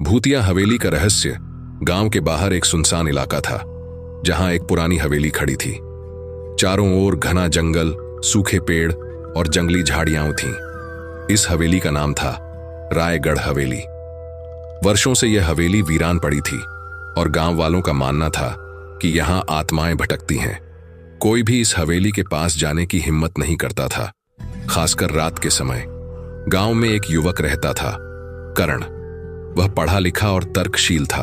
भूतिया हवेली का रहस्य। गांव के बाहर एक सुनसान इलाका था, जहां एक पुरानी हवेली खड़ी थी। चारों ओर घना जंगल, सूखे पेड़ और जंगली झाड़ियां थीं। इस हवेली का नाम था रायगढ़ हवेली। वर्षों से यह हवेली वीरान पड़ी थी और गांव वालों का मानना था कि यहां आत्माएं भटकती हैं। कोई भी इस हवेली के पास जाने की हिम्मत नहीं करता था, खासकर रात के समय। गांव में एक युवक रहता था, करण। वह पढ़ा लिखा और तर्कशील था।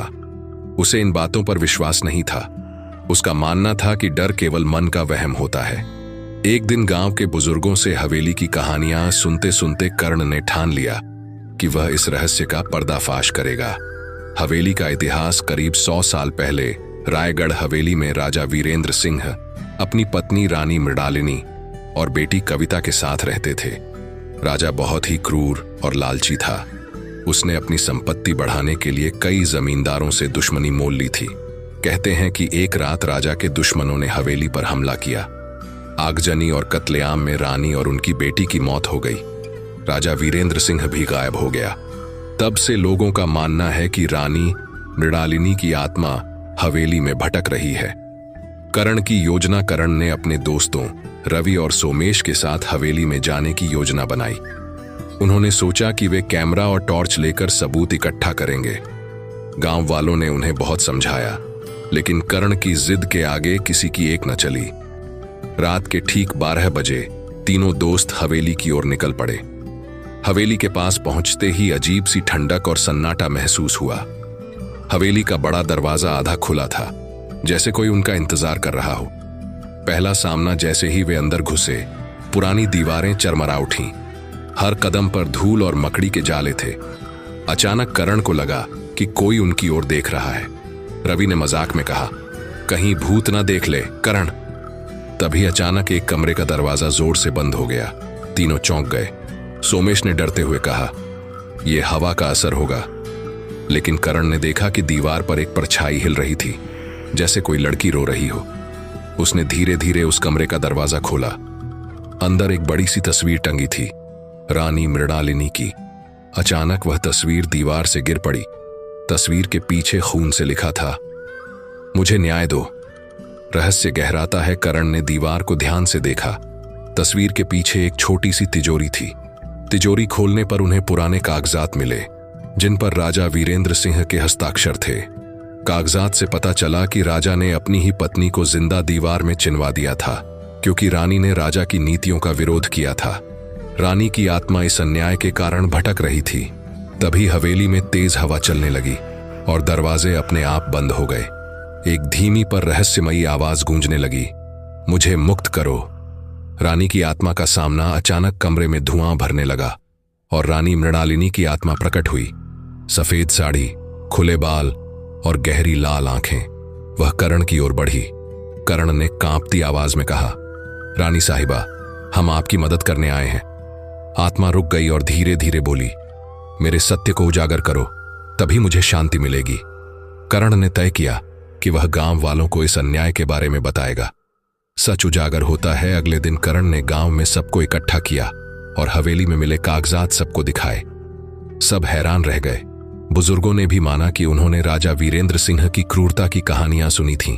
उसे इन बातों पर विश्वास नहीं था। उसका मानना था कि डर केवल मन का वहम होता है। एक दिन गांव के बुजुर्गों से हवेली की कहानियां सुनते सुनते कर्ण ने ठान लिया कि वह इस रहस्य का पर्दाफाश करेगा। हवेली का इतिहास करीब 100 साल पहले रायगढ़ हवेली में राजा वीरेंद्र सिंह अपनी पत्नी रानी मृणालिनी और बेटी कविता के साथ रहते थे। राजा बहुत ही क्रूर और लालची था। उसने अपनी संपत्ति बढ़ाने के लिए कई जमींदारों से दुश्मनी मोल ली थी। कहते हैं कि एक रात राजा के दुश्मनों ने हवेली पर हमला किया। आगजनी और कत्लेआम में रानी और उनकी बेटी की मौत हो गई। राजा वीरेंद्र सिंह भी गायब हो गया। तब से लोगों का मानना है कि रानी मृणालिनी की आत्मा हवेली में भटक रही है। करण की योजना। करण ने अपने दोस्तों रवि और सोमेश के साथ हवेली में जाने की योजना बनाई। उन्होंने सोचा कि वे कैमरा और टॉर्च लेकर सबूत इकट्ठा करेंगे। गांव वालों ने उन्हें बहुत समझाया, लेकिन करण की जिद के आगे किसी की एक न चली। रात के ठीक 12 बजे तीनों दोस्त हवेली की ओर निकल पड़े। हवेली के पास पहुंचते ही अजीब सी ठंडक और सन्नाटा महसूस हुआ। हवेली का बड़ा दरवाजा आधा खुला था, जैसे कोई उनका इंतजार कर रहा हो। पहला सामना जैसे ही वे अंदर घुसे, पुरानी दीवारें चरमरा उठीं। हर कदम पर धूल और मकड़ी के जाले थे। अचानक करण को लगा कि कोई उनकी ओर देख रहा है। रवि ने मजाक में कहा, कहीं भूत ना देख ले करण। तभी अचानक एक कमरे का दरवाजा जोर से बंद हो गया। तीनों चौंक गए। सोमेश ने डरते हुए कहा, यह हवा का असर होगा। लेकिन करण ने देखा कि दीवार पर एक परछाई हिल रही थी, जैसे कोई लड़की रो रही हो। उसने धीरे धीरे उस कमरे का दरवाजा खोला। अंदर एक बड़ी सी तस्वीर टंगी थी, रानी मृणालिनी की। अचानक वह तस्वीर दीवार से गिर पड़ी। तस्वीर के पीछे खून से लिखा था, मुझे न्याय दो। रहस्य गहराता है। करण ने दीवार को ध्यान से देखा। तस्वीर के पीछे एक छोटी सी तिजोरी थी। तिजोरी खोलने पर उन्हें पुराने कागजात मिले, जिन पर राजा वीरेंद्र सिंह के हस्ताक्षर थे। कागजात से पता चला कि राजा ने अपनी ही पत्नी को जिंदा दीवार में चिनवा दिया था, क्योंकि रानी ने राजा की नीतियों का विरोध किया था। रानी की आत्मा इस अन्याय के कारण भटक रही थी। तभी हवेली में तेज हवा चलने लगी और दरवाजे अपने आप बंद हो गए। एक धीमी पर रहस्यमयी आवाज गूंजने लगी, मुझे मुक्त करो। रानी की आत्मा का सामना अचानक कमरे में धुआं भरने लगा और रानी मृणालिनी की आत्मा प्रकट हुई। सफेद साड़ी, खुले बाल और गहरी लाल आंखें। वह करण की ओर बढ़ी। करण ने कांपती आवाज में कहा, रानी साहिबा, हम आपकी मदद करने आए हैं। आत्मा रुक गई और धीरे धीरे बोली, मेरे सत्य को उजागर करो, तभी मुझे शांति मिलेगी। करण ने तय किया कि वह गांव वालों को इस अन्याय के बारे में बताएगा। सच उजागर होता है। अगले दिन करण ने गांव में सबको इकट्ठा किया और हवेली में मिले कागजात सबको दिखाए। सब हैरान रह गए। बुजुर्गों ने भी माना कि उन्होंने राजा वीरेंद्र सिंह की क्रूरता की कहानियां सुनी थीं,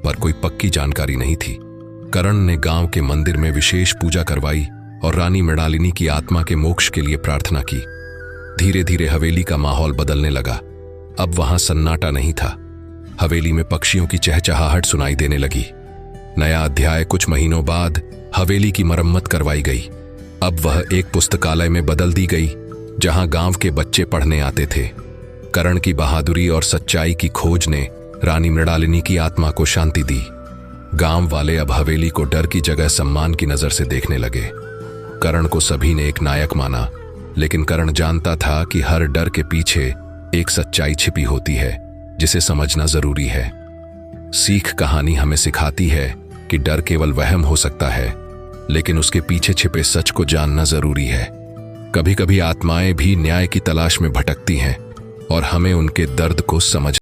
पर कोई पक्की जानकारी नहीं थी। करण ने गांव के मंदिर में विशेष पूजा करवाई और रानी मृणालिनी की आत्मा के मोक्ष के लिए प्रार्थना की। धीरे धीरे हवेली का माहौल बदलने लगा। अब वहां सन्नाटा नहीं था। हवेली में पक्षियों की चहचहाहट सुनाई देने लगी। नया अध्याय। कुछ महीनों बाद हवेली की मरम्मत करवाई गई। अब वह एक पुस्तकालय में बदल दी गई, जहां गांव के बच्चे पढ़ने आते थे। करण की बहादुरी और सच्चाई की खोज ने रानी मृणालिनी की आत्मा को शांति दी। गांव वाले अब हवेली को डर की जगह सम्मान की नजर से देखने लगे। करण को सभी ने एक नायक माना, लेकिन करण जानता था कि हर डर के पीछे एक सच्चाई छिपी होती है, जिसे समझना जरूरी है। सीख कहानी हमें सिखाती है कि डर केवल वहम हो सकता है, लेकिन उसके पीछे छिपे सच को जानना जरूरी है। कभी कभी आत्माएं भी न्याय की तलाश में भटकती हैं और हमें उनके दर्द को समझ